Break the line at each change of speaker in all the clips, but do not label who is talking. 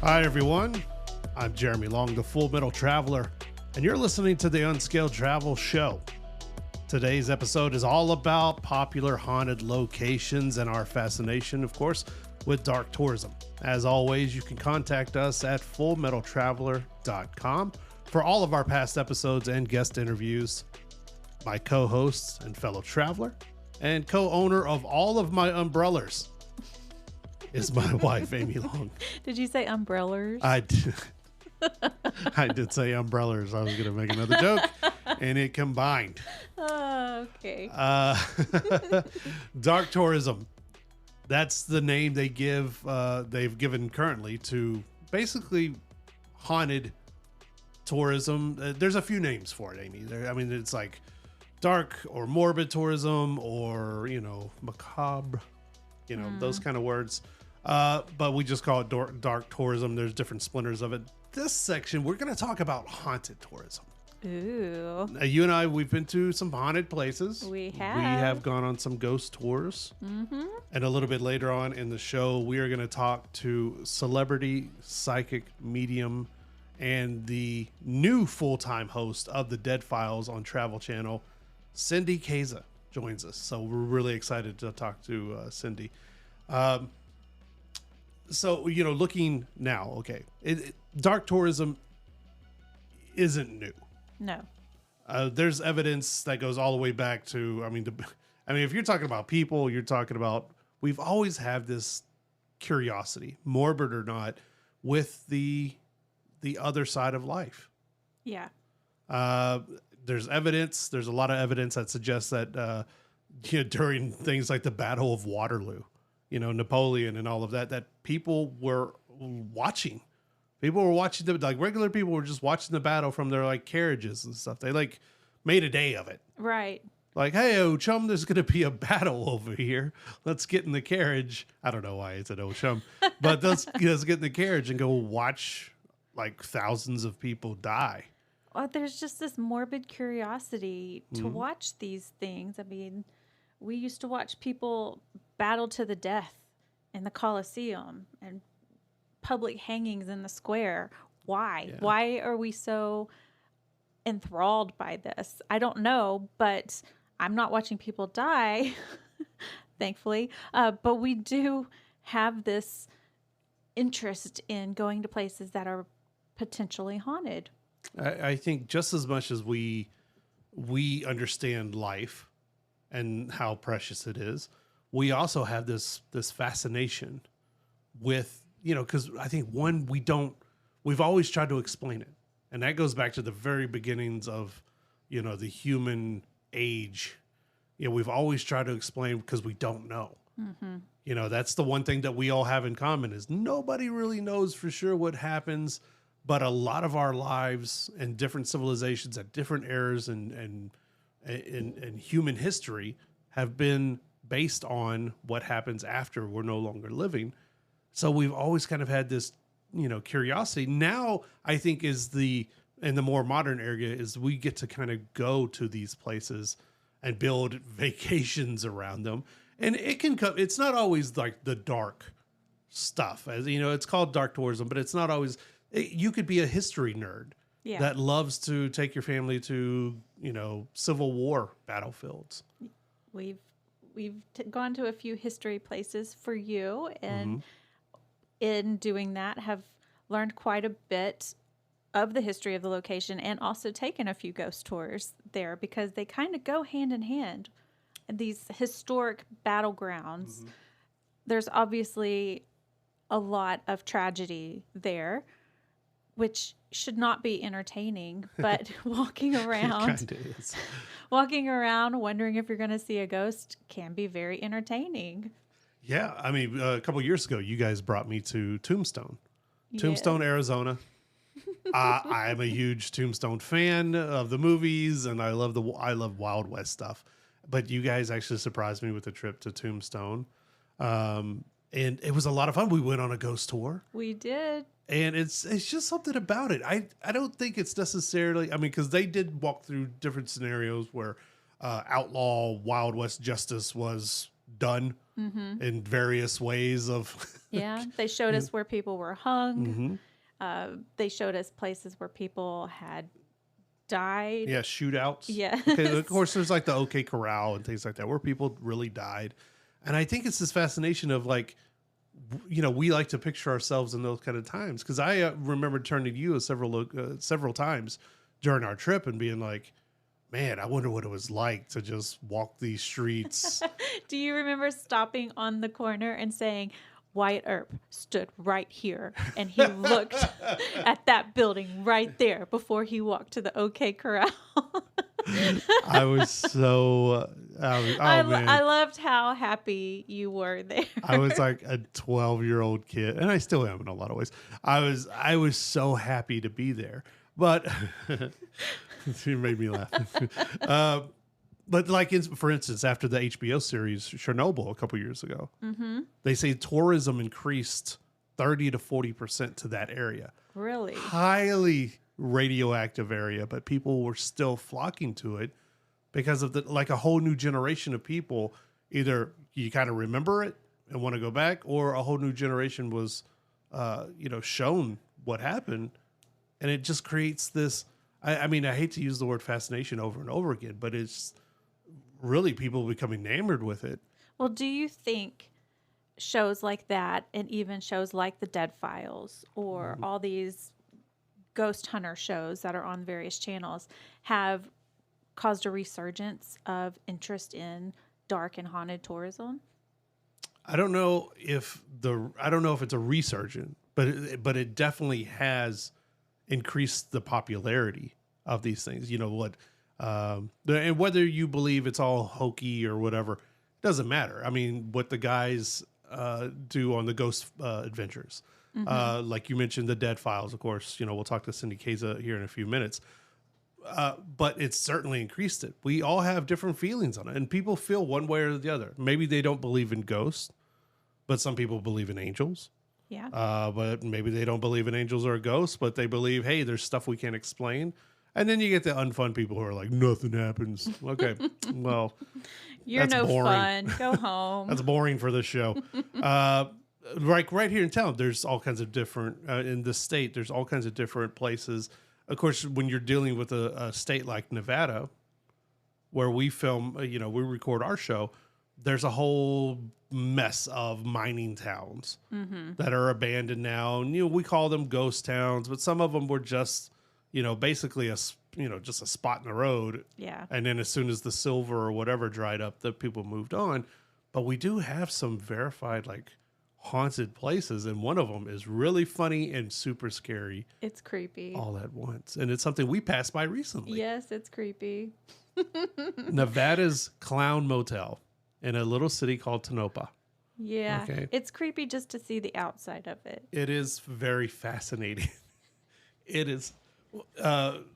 Hi, everyone. I'm Jeremy Long, the Full Metal Traveler, and you're listening to the Unscaled Travel Show. Today's episode is all about popular haunted locations and our fascination, of course, with dark tourism. As always, you can contact us at fullmetaltraveler.com for all of our past episodes and guest interviews. My co-hosts and fellow traveler and co-owner of all of my umbrellas is my wife, Amy Long.
Did you say umbrellas?
I did. I did say umbrellas. I was going to make another joke, and it combined.
Oh, okay.
Dark tourism. That's the name they've given currently to basically haunted tourism. There's a few names for it, Amy. It's like dark or morbid tourism, or macabre. Those kind of words. But we just call it dark tourism. There's different splinters of it. This section, we're going to talk about haunted tourism.
Ooh.
You and I, we've been to some haunted places.
We have.
We have gone on some ghost tours. Mm-hmm. And a little bit later on in the show, we are going to talk to celebrity psychic medium and the new full-time host of the Dead Files on Travel Channel, Cindy Kaza, joins us. So we're really excited to talk to Cindy. So, looking now, okay, dark tourism isn't new.
No.
There's evidence that goes all the way back to, if you're talking about people, you're talking about, we've always had this curiosity, morbid or not, with the other side of life.
Yeah.
There's evidence. There's a lot of evidence that suggests that during things like the Battle of Waterloo, Napoleon and all of that people were watching. People were watching regular people were just watching the battle from their carriages and stuff. They made a day of it.
Right.
Like, hey, oh chum, there's going to be a battle over here. Let's get in the carriage. I don't know why it's an oh chum, but let's get in the carriage and go watch thousands of people die.
Well, there's just this morbid curiosity to watch these things. We used to watch people battle to the death in the Colosseum and public hangings in the square. Why? Yeah. Why are we so enthralled by this? I don't know, but I'm not watching people die, thankfully. But we do have this interest in going to places that are potentially haunted.
I think just as much as we understand life and how precious it is, we also have this fascination with, because I think we've always tried to explain it. And that goes back to the very beginnings of, the human age. We've always tried to explain because we don't know. Mm-hmm. That's the one thing that we all have in common is nobody really knows for sure what happens. But a lot of our lives and different civilizations at different eras and human history have been based on what happens after we're no longer living. So we've always kind of had this, curiosity. Now, I think in the more modern area is we get to kind of go to these places and build vacations around them. And it can come, it's not always like the dark stuff. As it's called dark tourism, but it's not always. You could be a history nerd that loves to take your family to, Civil War battlefields.
We've gone to a few history places for you, and in doing that have learned quite a bit of the history of the location and also taken a few ghost tours there because they kind of go hand in hand. These historic battlegrounds, there's obviously a lot of tragedy there, which should not be entertaining, but walking around wondering if you're going to see a ghost can be very entertaining.
Yeah. A couple of years ago, you guys brought me to Tombstone, Arizona. I'm a huge Tombstone fan of the movies, and I love Wild West stuff. But you guys actually surprised me with a trip to Tombstone. And it was a lot of fun. We went on a ghost tour.
We did.
And it's just something about it. I don't think it's necessarily, because they did walk through different scenarios where outlaw Wild West justice was done in various ways of.
Yeah, they showed us where people were hung.
Mm-hmm.
They showed us places where people had died.
Yeah, shootouts.
Yes.
Okay, of course, there's like the OK Corral and things like that where people really died. And I think it's this fascination of like, we like to picture ourselves in those kind of times. Because I remember turning to you several times during our trip and being like, man, I wonder what it was like to just walk these streets.
Do you remember stopping on the corner and saying, Wyatt Earp stood right here and he looked at that building right there before he walked to the OK Corral?
I was so, man.
I loved how happy you were there.
I was like a 12-year-old kid, and I still am in a lot of ways. I was so happy to be there, but it made me laugh. But like, for instance, after the HBO series Chernobyl a couple years ago, they say tourism increased 30 to 40% to that area.
Really?
Highly radioactive area, but people were still flocking to it because of a whole new generation of people. Either you kind of remember it and want to go back, or a whole new generation was, shown what happened, and it just creates this. I mean, I hate to use the word fascination over and over again, but it's really people become enamored with it.
Well, do you think shows like that, and even shows like The Dead Files or all these ghost hunter shows that are on various channels, have caused a resurgence of interest in dark and haunted tourism?
I don't know if it's a resurgence, but it definitely has increased the popularity of these things. You know what? And whether you believe it's all hokey or whatever, doesn't matter. I mean, what the guys do on the ghost adventures, like you mentioned, the Dead Files, of course. We'll talk to Cindy Kaza here in a few minutes. But it's certainly increased it. We all have different feelings on it, and people feel one way or the other. Maybe they don't believe in ghosts, but some people believe in angels.
Yeah.
But maybe they don't believe in angels or ghosts, but they believe, hey, there's stuff we can't explain. And then you get the unfun people who are like, nothing happens. Okay, well,
you're
that's
no
boring.
Fun. Go home.
That's boring for this show. Right here in town, there's all kinds of different, in the state, there's all kinds of different places. Of course, when you're dealing with a state like Nevada, where we film, we record our show, there's a whole mess of mining towns that are abandoned now. And, we call them ghost towns, but some of them were just, basically just a spot in the road.
Yeah.
And then as soon as the silver or whatever dried up, the people moved on. But we do have some verified, haunted places, and one of them is really funny and super scary.
It's creepy.
All at once. And it's something we passed by recently.
Yes, it's creepy.
Nevada's Clown Motel in a little city called Tonopah.
Yeah.
Okay.
It's creepy just to see the outside of it.
It is very fascinating. It is.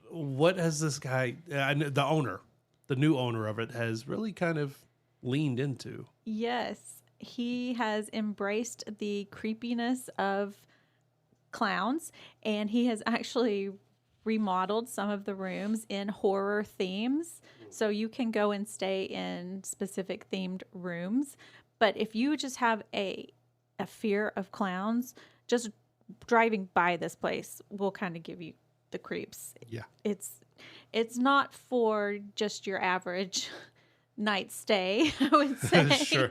What has this guy, the new owner of it, has really kind of leaned into?
Yes. He has embraced the creepiness of clowns, and he has actually remodeled some of the rooms in horror themes. So you can go and stay in specific themed rooms. But if you just have a fear of clowns, just driving by this place will kind of give you the creeps.
Yeah.
It's not for just your average night stay, I would say.
Sure.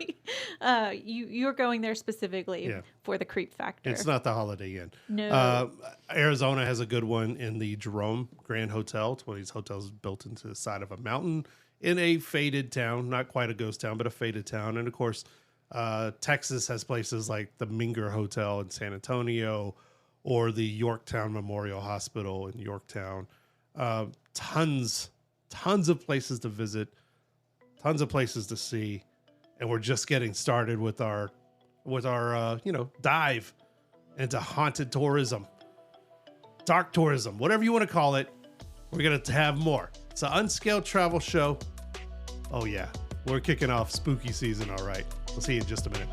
You're going there specifically for the creep factor.
It's not the Holiday Inn.
No.
Arizona has a good one in the Jerome Grand Hotel. It's one of these hotels built into the side of a mountain in a faded town, not quite a ghost town, but a faded town. And of course, Texas has places like the Minger Hotel in San Antonio or the Yorktown Memorial Hospital in Yorktown. Tons of places to visit. Tons of places to see, and we're just getting started with our dive into haunted tourism, dark tourism, whatever you want to call it. We're gonna have more. It's an Unscaled Travel Show. Oh yeah, we're kicking off spooky season. All right, we'll see you in just a minute.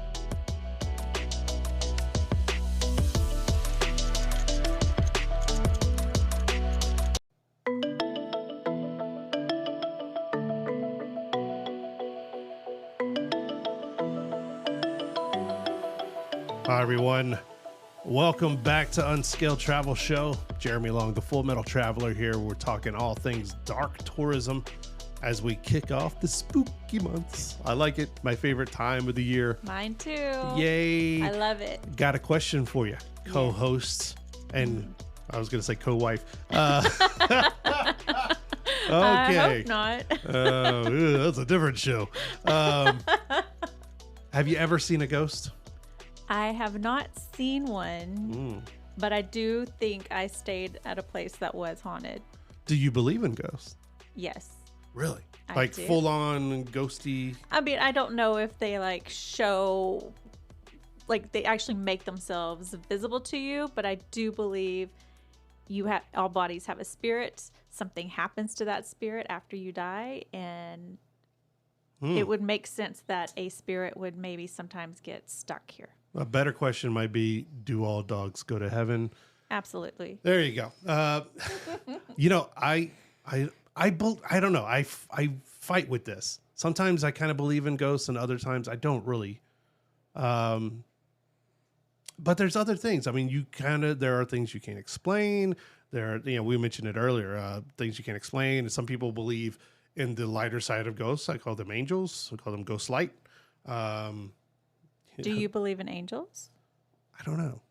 Hi, everyone. Welcome back to Unscaled Travel Show. Jeremy Long, the Full Metal Traveler here. We're talking all things dark tourism as we kick off the spooky months. I like it. My favorite time of the year.
Mine too.
Yay.
I love it.
Got a question for you, co-hosts, and I was going to say co-wife. Okay.
I hope not.
That's a different show. Have you ever seen a ghost?
I have not seen one, but I do think I stayed at a place that was haunted.
Do you believe in ghosts?
Yes.
Really?
I
Like
do.
full on ghosty?
I mean, I don't know if they like show, like they actually make themselves visible to you, but I do believe all bodies have a spirit. Something happens to that spirit after you die, and it would make sense that a spirit would maybe sometimes get stuck here.
A better question might be, do all dogs go to heaven?
Absolutely.
There you go. You know, I don't know. I fight with this. Sometimes I kind of believe in ghosts, and other times I don't really. But there's other things. I mean, there are things you can't explain. We mentioned it earlier. Things you can't explain. And some people believe in the lighter side of ghosts. I call them angels. I call them ghost light.
Do you believe in angels?
I don't know.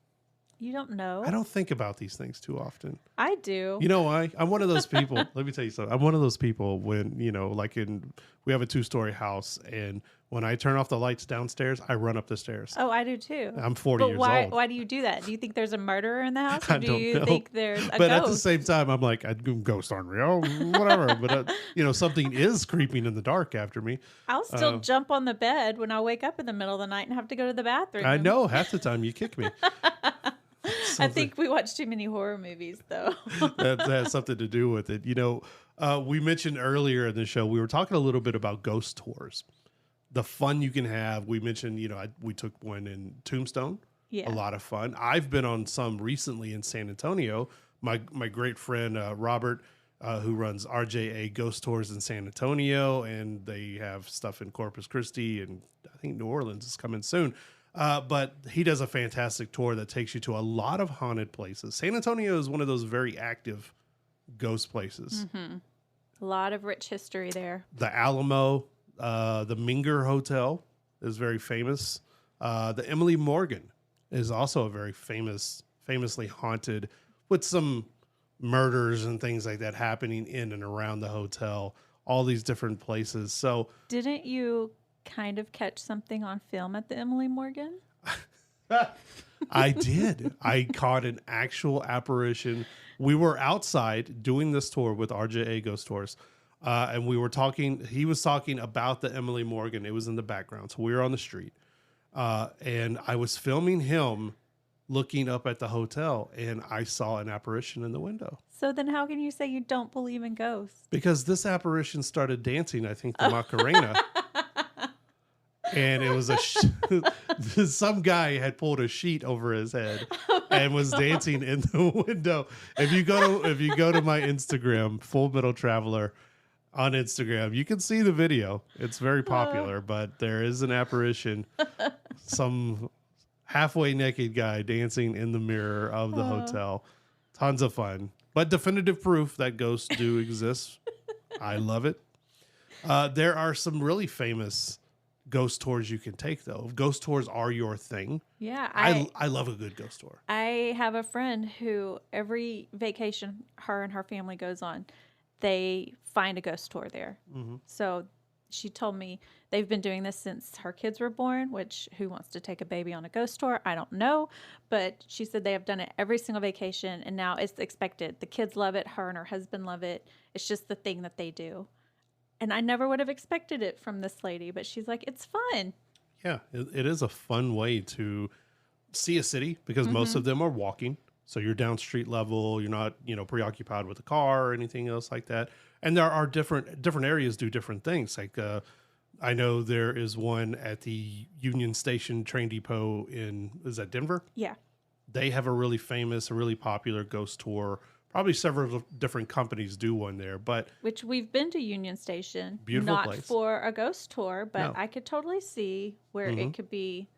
You don't know?
I don't think about these things too often.
I do.
You know why? I'm one of those people. Let me tell you something. I'm one of those people when, we have a 2-story house, and when I turn off the lights downstairs, I run up the stairs.
Oh, I do too.
I'm 40 years old.
Why do you do that? Do you think there's a murderer in the house? Or
I
do
don't
you
know.
think there's a
But
ghost?
at the same time, I'm like, ghosts aren't real, whatever. But, something is creeping in the dark after me.
I'll still jump on the bed when I wake up in the middle of the night and have to go to the bathroom.
I know. Half the time you kick me.
I think we watch too many horror movies, though.
That has something to do with it. We mentioned earlier in the show, we were talking a little bit about ghost tours, the fun you can have. We mentioned, we took one in Tombstone,
Yeah.
a lot of fun. I've been on some recently in San Antonio. My great friend, Robert, who runs RJA Ghost Tours in San Antonio, and they have stuff in Corpus Christi, and I think New Orleans is coming soon. But he does a fantastic tour that takes you to a lot of haunted places. San Antonio is one of those very active ghost places.
Mm-hmm. A lot of rich history there.
The Alamo, the Minger Hotel is very famous. The Emily Morgan is also a very famously haunted, with some murders and things like that happening in and around the hotel. All these different places. So
Didn't you kind of catch something on film at the Emily Morgan?
I did. I caught an actual apparition. We were outside doing this tour with RJA Ghost Tours, and we were talking. He was talking about the Emily Morgan. It was in the background, so we were on the street, and I was filming him looking up at the hotel, and I saw an apparition in the window.
So then how can you say you don't believe in ghosts?
Because this apparition started dancing, I think, the Macarena. And it was some guy had pulled a sheet over his head and was dancing in the window. If you go to my Instagram, Full Metal Traveler on Instagram, you can see the video. It's very popular, but there is an apparition, some halfway naked guy dancing in the mirror of the hotel. Tons of fun, but definitive proof that ghosts do exist. I love it. There are some really famous ghost tours you can take, though. If ghost tours are your thing,
Yeah,
I love a good ghost tour.
I have a friend who every vacation her and her family goes on, they find a ghost tour there.
Mm-hmm.
So she told me they've been doing this since her kids were born, which who wants to take a baby on a ghost tour? I don't know. But she said they have done it every single vacation, and now it's expected. The kids love it. Her and her husband love it. It's just the thing that they do. And I never would have expected it from this lady, but she's like, it's fun.
Yeah, it is a fun way to see a city because most of them are walking. So you're down street level. You're not, preoccupied with a car or anything else like that. And there are different areas do different things. Like I know there is one at the Union Station train depot is that Denver?
Yeah.
They have a really famous, a really popular ghost tour. Probably several different companies do one there, but
Which we've been to Union Station.
Beautiful
not
place.
for a ghost tour, but
No.
I could totally see where it could be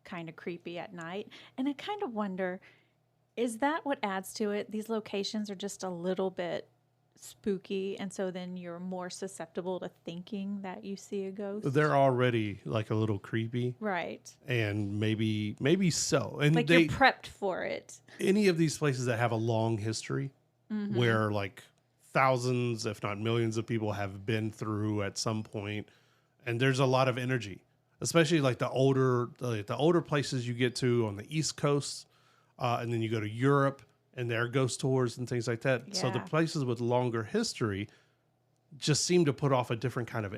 kind of creepy at night. And I kind of wonder, is that what adds to it? These locations are just a little bit spooky, and so then you're more susceptible to thinking that you see a ghost.
They're already like a little creepy,
Right.
and maybe so. And
Like you're prepped for it.
Any of these places that have a long history, where like thousands, if not millions, of people have been through at some point, and there's a lot of energy, especially like the older places you get to on the East Coast, and then you go to Europe. And there are ghost tours and things like that.
Yeah.
So the places with longer history just seem to put off a different kind of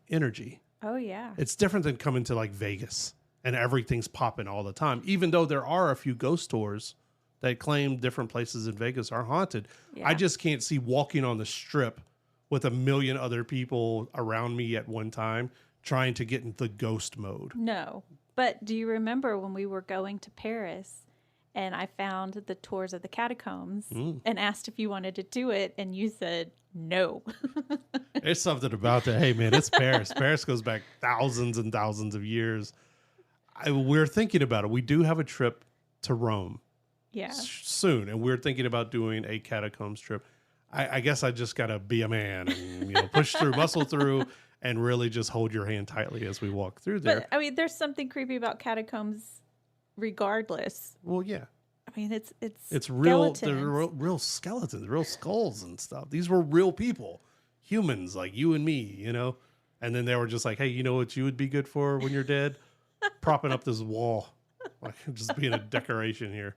energy.
Oh, yeah.
It's different than coming to like Vegas and everything's popping all the time. Even though there are a few ghost tours that claim different places in Vegas are haunted.
Yeah.
I just can't see walking on the Strip with a million other people around me at one time trying to get into ghost mode.
No. But do you remember when we were going to Paris and I found the tours of the catacombs and asked if you wanted to do it, and you said no?
There's something about that. Hey, man, it's Paris. Paris goes back thousands and thousands of years. We're thinking about it. We do have a trip to Rome soon, and we're thinking about doing a catacombs trip. I guess I just got to be a man and push through, muscle through, and really just hold your hand tightly as we walk through there.
But, I mean, there's something creepy about catacombs regardless.
Well, yeah.
I mean, it's
real.
skeletons.
They're real skeletons, real skulls and stuff. These were real people, humans like you and me, And then they were just like, hey, you know what you would be good for when you're dead? Propping up this wall, like just being a decoration here.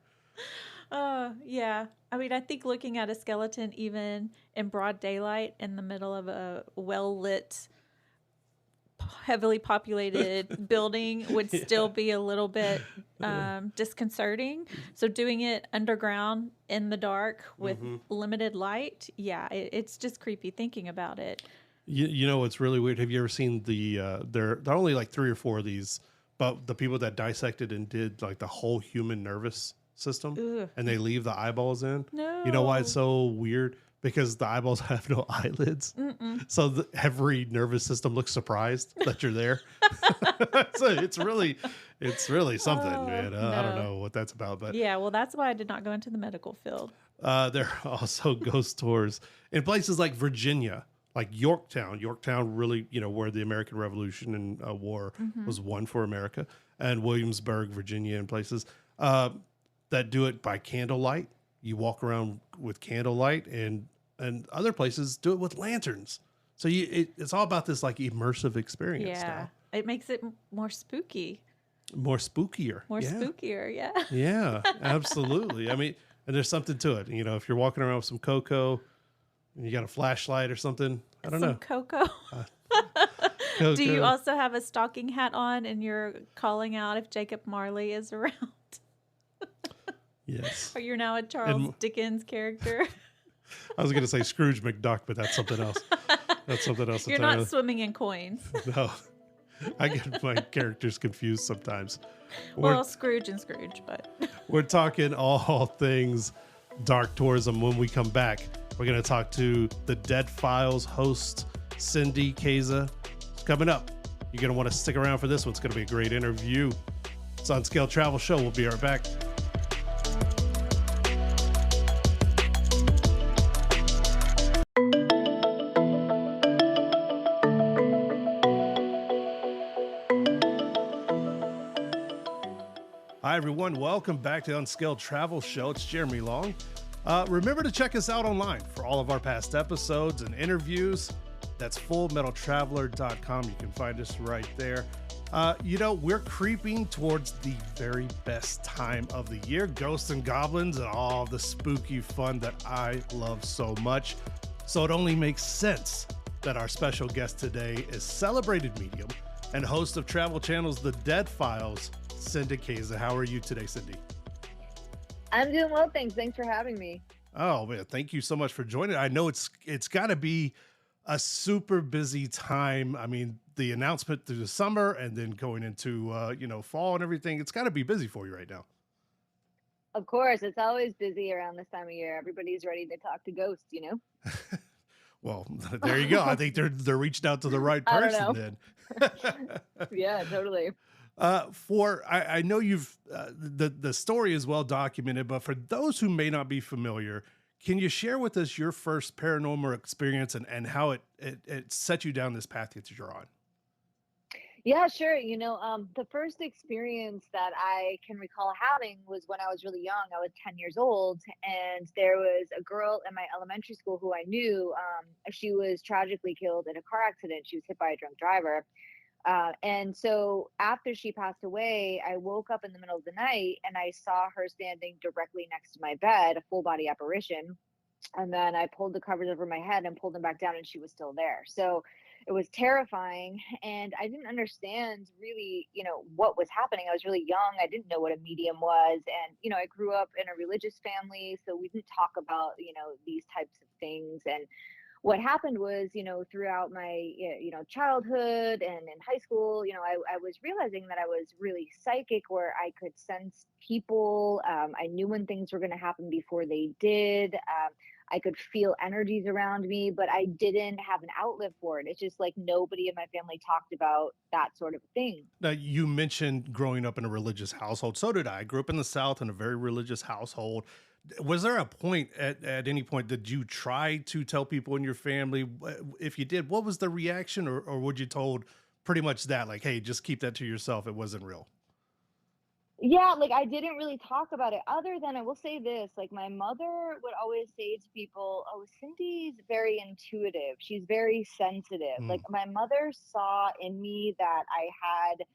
Yeah. I mean, I think looking at a skeleton even in broad daylight in the middle of a well-lit, heavily populated building would still be a little bit disconcerting. So doing it underground in the dark with limited light, it's just creepy thinking about it.
You know what's really weird? Have you ever seen there are only like 3 or 4 of these, but the people that dissected and did like the whole human nervous system, and they leave the eyeballs in?
No.
You know why it's so weird? Because the eyeballs have no eyelids. So every nervous system looks surprised that you're there. So it's really something, man. I don't know what that's about, but
yeah, well, that's why I did not go into the medical field.
There are also ghost tours in places like Virginia, like Yorktown. Yorktown really, where the American Revolution and war was won for America, and Williamsburg, Virginia, and places that do it by candlelight. You walk around with candlelight, and other places do it with lanterns. So it's all about this like immersive experience.
Yeah, it makes it more spooky.
More spookier.
Spookier, yeah.
Yeah, absolutely. I mean, and there's something to it. If you're walking around with some cocoa and you got a flashlight or something, I don't know.
Cocoa.
Cocoa.
Do you also have a stocking hat on and you're calling out if Jacob Marley is around?
Yes.
Or you're now a Charles Dickens character?
I was going to say Scrooge McDuck, but that's something else. That's something else.
You're not swimming in coins.
No. I get my characters confused sometimes.
Well, Scrooge and Scrooge, but...
We're talking all things dark tourism. When we come back, we're going to talk to the Dead Files host, Cindy Kaza. It's coming up. You're going to want to stick around for this one. It's going to be a great interview. It's on Scale Travel Show. We'll be right back. Hi, everyone. Welcome back to Unscaled Travel Show. It's Jeremy Long. Remember to check us out online for all of our past episodes and interviews. That's fullmetaltraveler.com. You can find us right there. We're creeping towards the very best time of the year, ghosts and goblins and all the spooky fun that I love so much. So it only makes sense that our special guest today is celebrated medium and host of Travel Channel's The Dead Files, Cindy Kaza. How are you today, Cindy?
I'm doing well, thanks. Thanks for having me.
Oh, man, thank you so much for joining. I know it's got to be a super busy time. I mean, the announcement through the summer and then going into, fall and everything. It's got to be busy for you right now.
Of course. It's always busy around this time of year. Everybody's ready to talk to ghosts,
Well, there you go. I think they're reaching out to the right person then.
Yeah, totally.
I know you've the story is well documented, but for those who may not be familiar, can you share with us your first paranormal experience and how it set you down this path that you're on?
Yeah, sure. The first experience that I can recall having was when I was really young. I was 10 years old, and there was a girl in my elementary school who I knew. She was tragically killed in a car accident. She was hit by a drunk driver. And so after she passed away, I woke up in the middle of the night and I saw her standing directly next to my bed, a full body apparition. And then I pulled the covers over my head and pulled them back down, and she was still there. So it was terrifying. And I didn't understand really, what was happening. I was really young. I didn't know what a medium was. And, I grew up in a religious family. So we didn't talk about, these types of things. And what happened was, throughout my, childhood and in high school, I was realizing that I was really psychic, where I could sense people. I knew when things were going to happen before they did. I could feel energies around me, but I didn't have an outlet for it. It's just like nobody in my family talked about that sort of thing.
Now, you mentioned growing up in a religious household. So did I. I grew up in the South in a very religious household. Was there a point at any point that you tried to tell people in your family? If you did, what was the reaction, or would you told pretty much that, like, hey, just keep that to yourself? It wasn't real.
Yeah, like I didn't really talk about it, other than I will say this, like my mother would always say to people, "Oh, Cindy's very intuitive. She's very sensitive." Like
Mm,
my mother saw in me that I had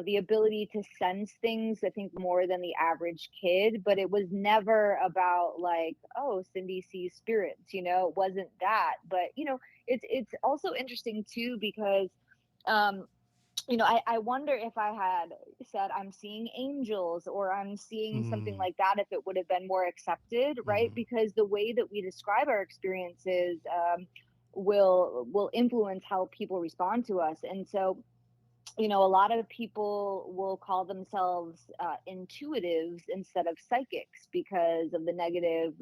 the ability to sense things, I think, more than the average kid, but it was never about like, oh, Cindy sees spirits, it wasn't that. But, it's also interesting too, because um, I wonder if I had said I'm seeing angels or I'm seeing something
mm,
like that, if it would have been more accepted, right?
mm.
Because the way that we describe our experiences will influence how people respond to us. And so, a lot of people will call themselves intuitives instead of psychics because of the negative,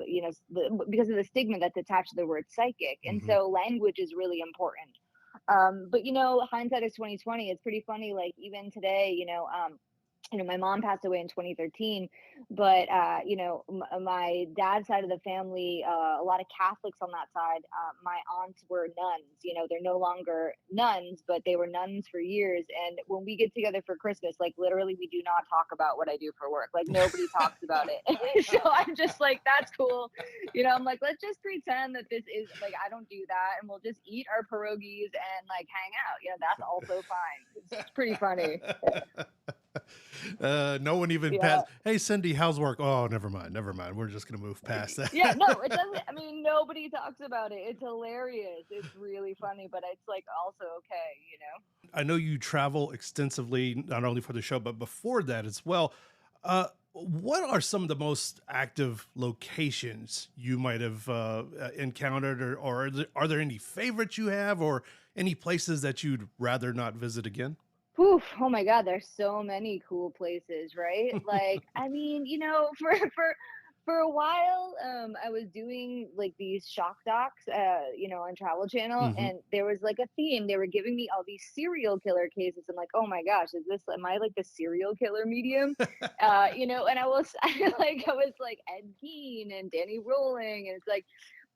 because of the stigma that's attached to the word psychic. And
Hmm.
so language is really important. But hindsight is 2020. It's pretty funny. Like even today, my mom passed away in 2013, but my dad's side of the family, a lot of Catholics on that side. My aunts were nuns. They're no longer nuns, but they were nuns for years. And when we get together for Christmas, like literally, we do not talk about what I do for work. Like nobody talks about it. So I'm just like, that's cool. I'm like, let's just pretend that this is like I don't do that, and we'll just eat our pierogies and like hang out. That's also fine. It's pretty funny.
No one even
Yeah.
passed. Hey, Cindy, how's work? Oh, never mind. Never mind. We're just going to move past
Yeah,
that.
no, it doesn't. I mean, nobody talks about it. It's hilarious. It's really funny, but it's like also okay.
I know you travel extensively, not only for the show, but before that as well. What are some of the most active locations you might have encountered, or are there any favorites you have, or any places that you'd rather not visit again?
Whew, oh my God, there's so many cool places, right? Like, I mean, for a while, I was doing like these shock docs, on Travel Channel,
Hmm.
and there was like a theme. They were giving me all these serial killer cases. I'm like, oh my gosh, am I like the serial killer medium? And I was like Ed Gein and Danny Rolling, and it's like,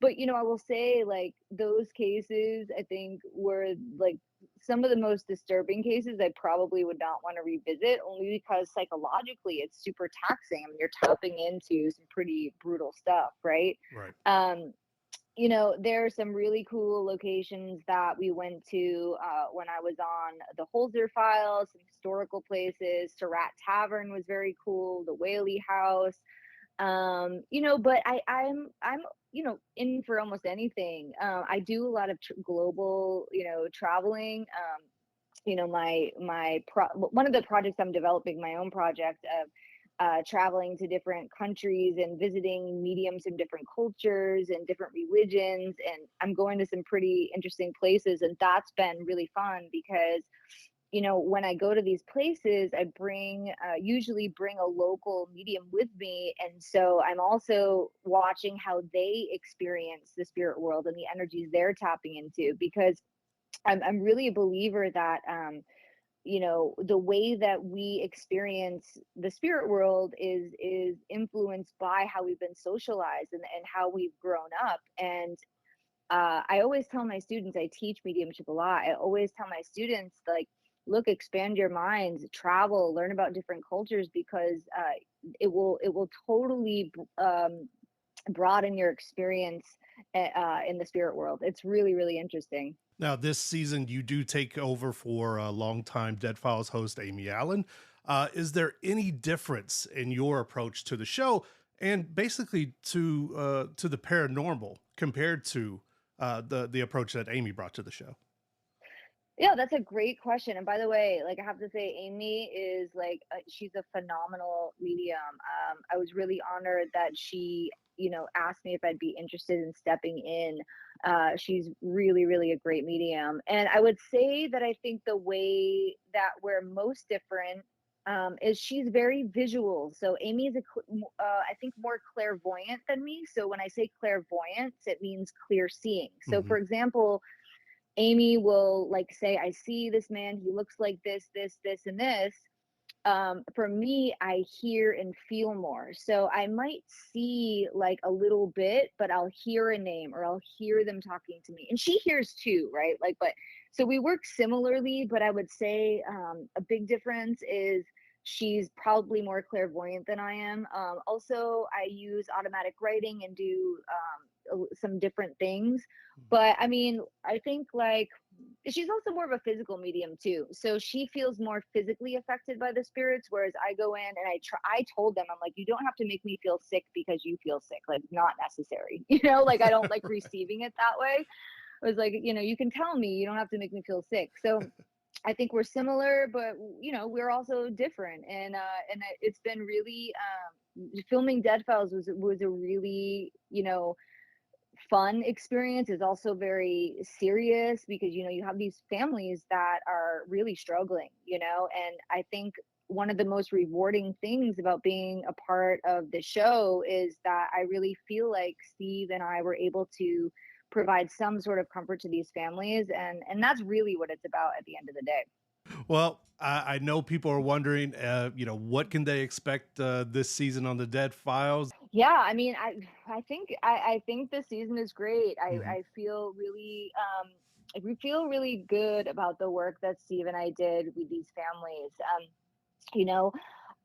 but I will say like those cases I think were like some of the most disturbing cases I probably would not want to revisit, only because psychologically it's super taxing. I mean, you're tapping into some pretty brutal stuff, right?
Right.
Um, there are some really cool locations that we went to when I was on the Holzer Files, some historical places. Surratt Tavern was very cool, the Whaley House. But I'm in for almost anything. I do a lot of global traveling. One of the projects I'm developing, my own project of traveling to different countries and visiting mediums from different cultures and different religions, and I'm going to some pretty interesting places, and that's been really fun because when I go to these places, I usually bring a local medium with me. And so I'm also watching how they experience the spirit world and the energies they're tapping into, because I'm really a believer that the way that we experience the spirit world is influenced by how we've been socialized and how we've grown up. And I always tell my students, I teach mediumship a lot. I always tell my students, like, look, expand your minds, travel, learn about different cultures, because it will totally broaden your experience in the spirit world. It's really, really interesting.
Now, this season, you do take over for longtime Dead Files host Amy Allen. Is there any difference in your approach to the show and basically to the paranormal compared to the approach that Amy brought to the show?
Yeah, that's a great question. And by the way, like, I have to say, Amy is like, she's a phenomenal medium. I was really honored that she, asked me if I'd be interested in stepping in. She's really, really a great medium. And I would say that I think the way that we're most different is she's very visual. So Amy is I think, more clairvoyant than me. So when I say clairvoyance, it means clear seeing. So for example, Amy will like say, I see this man, he looks like this, and this. For me, I hear and feel more. So I might see like a little bit, but I'll hear a name or I'll hear them talking to me. And she hears too, right? Like, but so we work similarly, but I would say a big difference is she's probably more clairvoyant than I am. Also, I use automatic writing and do some different things. But I mean, I think like she's also more of a physical medium too. So she feels more physically affected by the spirits, whereas I go in and I told them, I'm like, you don't have to make me feel sick because you feel sick. Like, not necessary. Like, I don't like receiving it that way. I was like, you can tell me, you don't have to make me feel sick. So I think we're similar, but we're also different. And it's been really filming Dead Files was a really fun experience. Is also very serious because you have these families that are really struggling, and I think one of the most rewarding things about being a part of the show is that I really feel like Steve and I were able to provide some sort of comfort to these families, and that's really what it's about at the end of the day.
Well, I know people are wondering, what can they expect this season on the Dead Files?
Yeah, I mean, I think this season is great. I feel really feel really good about the work that Steve and I did with these families.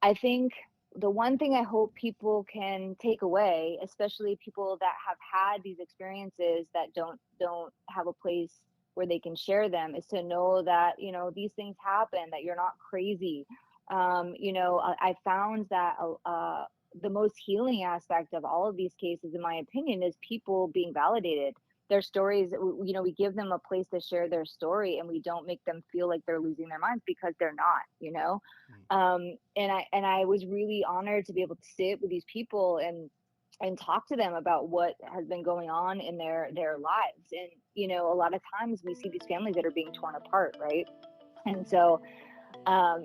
I think the one thing I hope people can take away, especially people that have had these experiences that don't have a place where they can share them, is to know that these things happen, that you're not crazy. I found that the most healing aspect of all of these cases, in my opinion, is people being validated. Their stories, we give them a place to share their story, and we don't make them feel like they're losing their minds, because they're not. And I was really honored to be able to sit with these people and talk to them about what has been going on in their lives. And a lot of times we see these families that are being torn apart, right? And so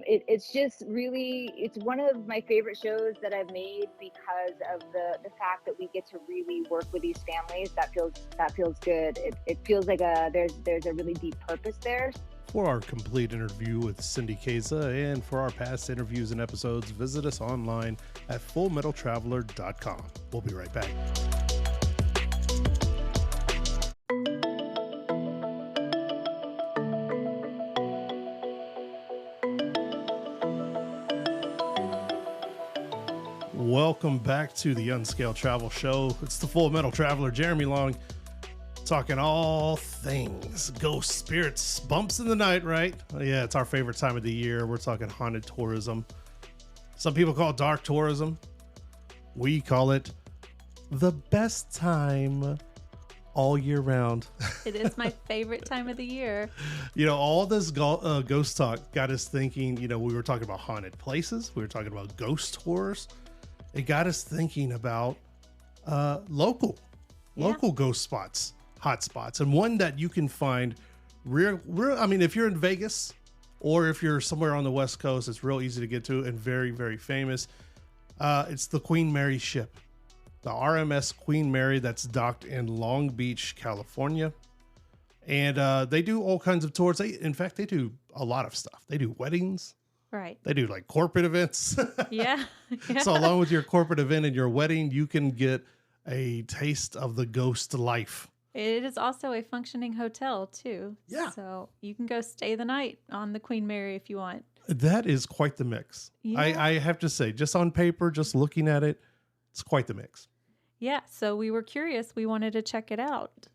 it's just really, it's one of my favorite shows that I've made because of the fact that we get to really work with these families. That feels good. It feels like there's a really deep purpose there.
For our complete interview with Cindy Kaza and for our past interviews and episodes, visit us online at fullmetaltraveler.com. We'll be right back. Welcome back to the Unscaled Travel Show. It's the Full Metal Traveler, Jeremy Long, talking all things ghosts, spirits, bumps in the night, right? Yeah, it's our favorite time of the year. We're talking haunted tourism. Some people call it dark tourism. We call it the best time all year round.
It is my favorite time of the year.
All this ghost talk got us thinking, we were talking about haunted places. We were talking about ghost tours. It got us thinking about local ghost spots, hot spots, and one that you can find real. I mean, if you're in Vegas or if you're somewhere on the West Coast, it's real easy to get to and very, very famous. It's the Queen Mary ship, the RMS Queen Mary, that's docked in Long Beach, California. And they do all kinds of tours. In fact, they do a lot of stuff. They do weddings.
Right.
They do like corporate events.
Yeah. Yeah.
So along with your corporate event and your wedding, you can get a taste of the ghost life.
It is also a functioning hotel too.
Yeah.
So you can go stay the night on the Queen Mary if you want.
That is quite the mix.
Yeah.
I have to say, just on paper, just looking at it, it's quite the mix.
Yeah. So we were curious. We wanted to check it out.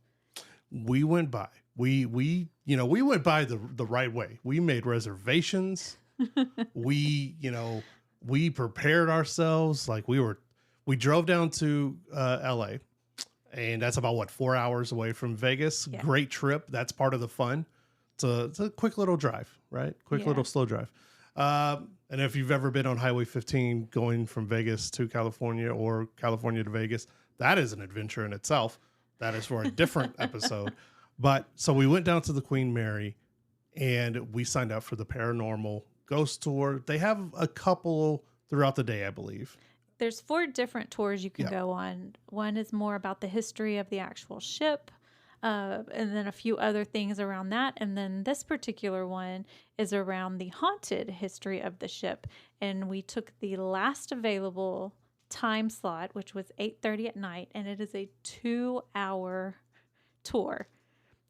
We went by. We went by the right way. We made reservations. We prepared ourselves. Like we drove down to LA, and that's about 4 hours away from Vegas.
Yeah.
Great trip. That's part of the fun. It's a quick little drive, right? Quick little slow drive. And if you've ever been on Highway 15 going from Vegas to California or California to Vegas, that is an adventure in itself. That is for a different episode. But so we went down to the Queen Mary and we signed up for the paranormal ghost tour. They have a couple throughout the day, I believe.
There's 4 different tours you can go on. One is more about the history of the actual ship, and then a few other things around that. And then this particular one is around the haunted history of the ship. And we took the last available time slot, which was 8:30 at night, and it is a 2-hour tour.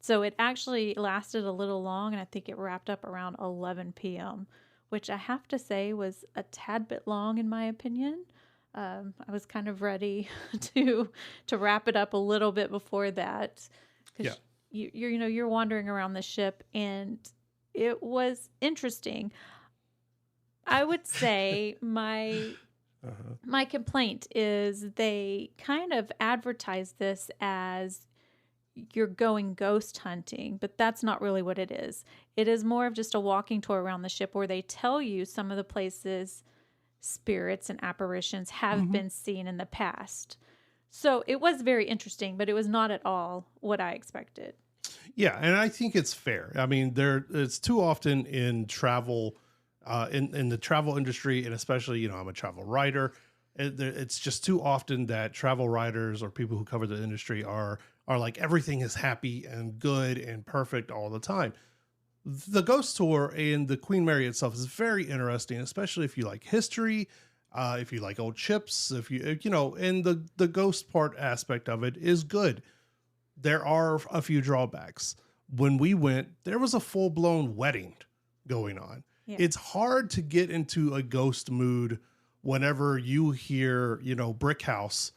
So it actually lasted a little long, and I think it wrapped up around 11 p.m., which I have to say was a tad bit long in my opinion. I was kind of ready to wrap it up a little bit before that, because you're wandering around the ship, and it was interesting. I would say my complaint is they kind of advertise this as you're going ghost hunting, but that's not really what it is. It is more of just a walking tour around the ship where they tell you some of the places spirits and apparitions have been seen in the past. So it was very interesting, but it was not at all what I expected.
Yeah, and I think it's fair. I mean, it's too often in travel, in the travel industry, and especially, I'm a travel writer. It's just too often that travel writers or people who cover the industry are like everything is happy and good and perfect all the time. The ghost tour and the Queen Mary itself is very interesting, especially if you like history, if you like old ships, if and the ghost part aspect of it is good. There are a few drawbacks. When we went, there was a full-blown wedding going on. Yeah. It's hard to get into a ghost mood whenever you hear, brick house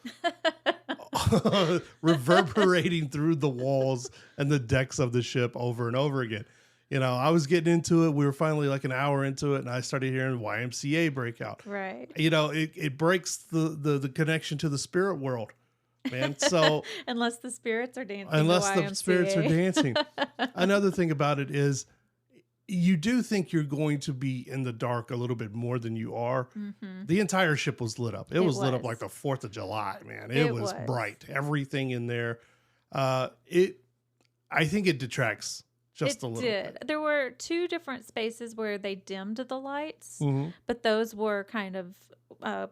reverberating through the walls and the decks of the ship over and over again. I was getting into it. We were finally like an hour into it, and I started hearing YMCA breakout.
Right.
It breaks the connection to the spirit world, man. So
unless the spirits are dancing.
Unless the spirits are dancing. Another thing about it is you do think you're going to be in the dark a little bit more than you are. Mm-hmm. The entire ship was lit up. It was lit up like the 4th of July, man. It was bright. Everything in there. I think it detracts just a little bit.
There were 2 different spaces where they dimmed the lights, but those were kind of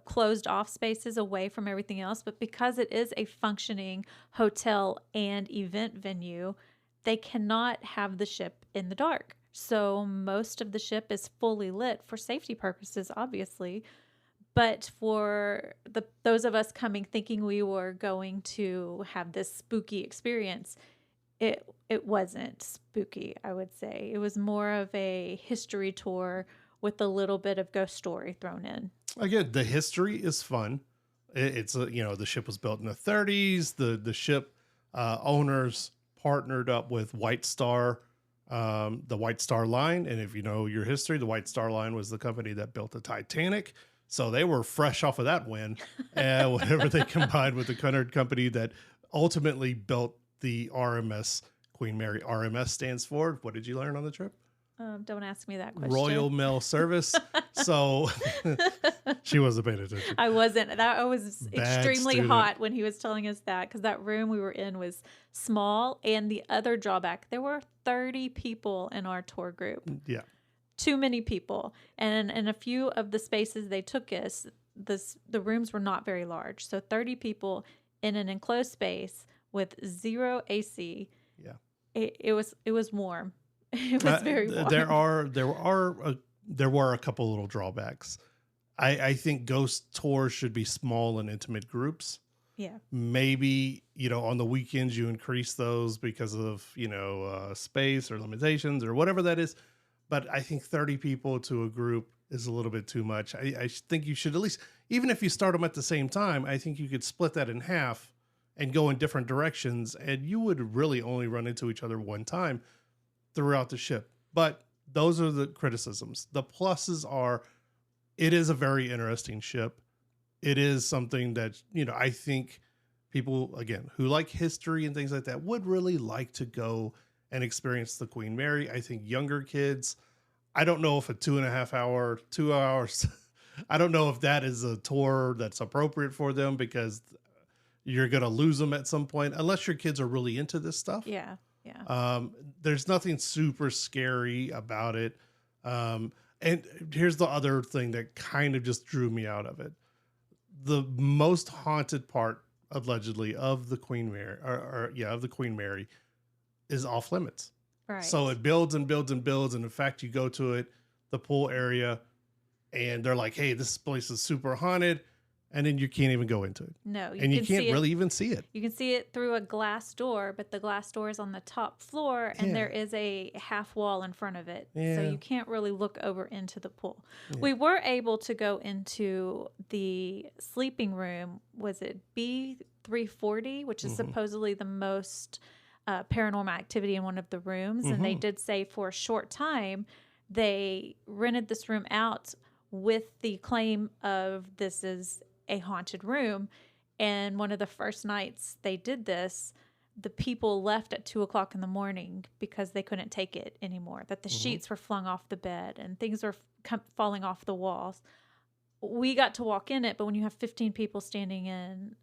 closed off spaces away from everything else. But because it is a functioning hotel and event venue, they cannot have the ship in the dark. So most of the ship is fully lit for safety purposes, obviously. But for those of us coming thinking we were going to have this spooky experience, it wasn't spooky, I would say. It was more of a history tour with a little bit of ghost story thrown in.
Again, the history is fun. It's the ship was built in the 30s. The ship owners partnered up with White Star, the White Star Line. And if you know your history, the White Star Line was the company that built the Titanic. So they were fresh off of that win. And whenever they combined with the Cunard company that ultimately built the RMS Queen Mary. RMS stands for, what did you learn on the trip?
Don't ask me that question.
Royal Mail Service. So she wasn't paying attention.
I wasn't. I was extremely hot when he was telling us that, because that room we were in was small. And the other drawback, there were 30 people in our tour group.
Yeah.
Too many people. And in a few of the spaces they took us, the rooms were not very large. So 30 people in an enclosed space with 0 AC.
Yeah.
it was warm. It was very warm.
There were a couple little drawbacks. I think ghost tours should be small and intimate groups.
Yeah.
Maybe, on the weekends you increase those because of, space or limitations or whatever that is. But I think 30 people to a group is a little bit too much. I think you should at least, even if you start them at the same time, I think you could split that in half and go in different directions. And you would really only run into each other one time throughout the ship. But those are the criticisms. The pluses are, it is a very interesting ship. It is something that, I think people, again, who like history and things like that would really like to go and experience the Queen Mary. I think younger kids, I don't know if a 2.5 hour, 2 hours, I don't know if that is a tour that's appropriate for them, because you're going to lose them at some point, unless your kids are really into this stuff.
Yeah. Yeah.
There's nothing super scary about it. And here's the other thing that kind of just drew me out of it. The most haunted part, allegedly, of the Queen Mary, of the Queen Mary, is off limits.
Right.
So it builds and builds and builds, and in fact, you go to it, the pool area, and they're like, "Hey, this place is super haunted," and then you can't even go into it.
No,
and you can't really even see it.
You can see it through a glass door, but the glass door is on the top floor, and there is a half wall in front of it. Yeah. So you can't really look over into the pool. Yeah. We were able to go into the sleeping room. Was it B340, which is supposedly the most paranormal activity in one of the rooms. And they did say for a short time, they rented this room out with the claim of this is a haunted room. And one of the first nights they did this, the people left at 2:00 in the morning because they couldn't take it anymore, that the sheets were flung off the bed and things were falling off the walls. We got to walk in it, but when you have 15 people standing in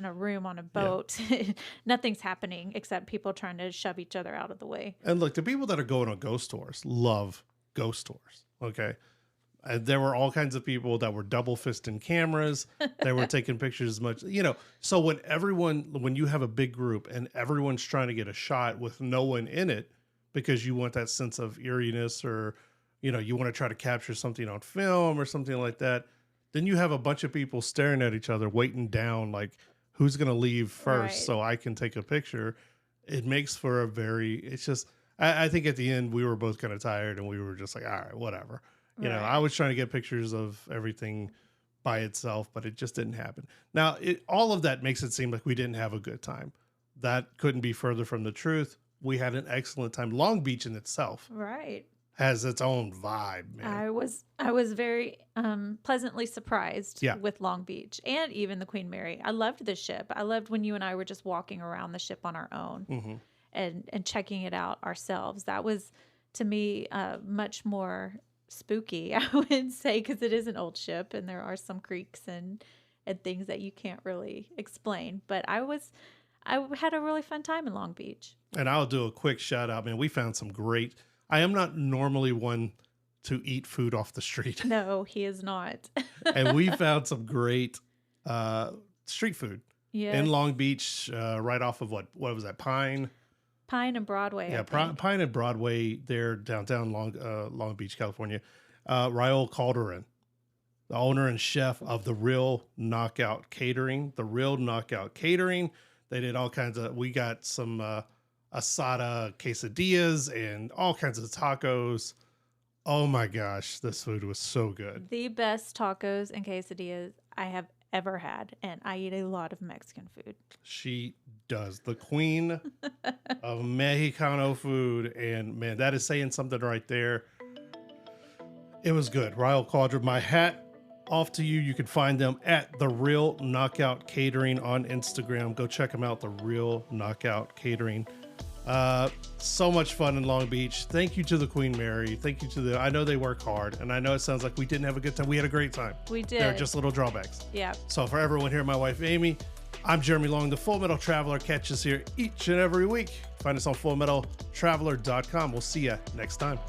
a room on a boat, nothing's happening except people trying to shove each other out of the way.
And look, the people that are going on ghost tours love ghost tours. Okay. And there were all kinds of people that were double fisting cameras. They were taking pictures as much, so when you have a big group and everyone's trying to get a shot with no one in it, because you want that sense of eeriness, or, you want to try to capture something on film or something like that, then you have a bunch of people staring at each other, waiting down, like, who's going to leave first so I can take a picture. It makes for I think at the end we were both kind of tired and we were just like, all right, whatever. I was trying to get pictures of everything by itself, but it just didn't happen. Now, all of that makes it seem like we didn't have a good time. That couldn't be further from the truth. We had an excellent time. Long Beach in itself has its own vibe, man.
I was very pleasantly surprised with Long Beach and even the Queen Mary. I loved the ship. I loved when you and I were just walking around the ship on our own and checking it out ourselves. That was, to me, much more spooky, I would say, because it is an old ship and there are some creaks and things that you can't really explain. But I had a really fun time in Long Beach.
And I'll do a quick shout out, man. We found some great. I am not normally one to eat food off the street.
No, he is not.
And we found some great street food in Long Beach, right off of what was that? Pine and
Broadway.
Yeah, Pine and Broadway there, downtown Long Beach, California. Raul Calderon, the owner and chef of the Real Knockout Catering. They did all kinds of, we got some asada quesadillas and all kinds of tacos. Oh my gosh, this food was so good.
The best tacos and quesadillas I have ever had, and I eat a lot of Mexican food.
She does. The queen of Mexicano food, and man, that is saying something right there. It was good. Raul Calderon, my hat off to you. You can find them at The Real Knockout Catering on Instagram. Go check them out, The Real Knockout Catering. So much fun in Long Beach. Thank you to the Queen Mary. Thank you to I know they work hard, and I know it sounds like we didn't have a good time. We had a great time.
We did.
There are just little drawbacks.
Yeah.
So for everyone here, my wife Amy, I'm Jeremy Long, the Full Metal Traveler. Catch us here each and every week. Find us on fullmetaltraveler.com. We'll see you next time.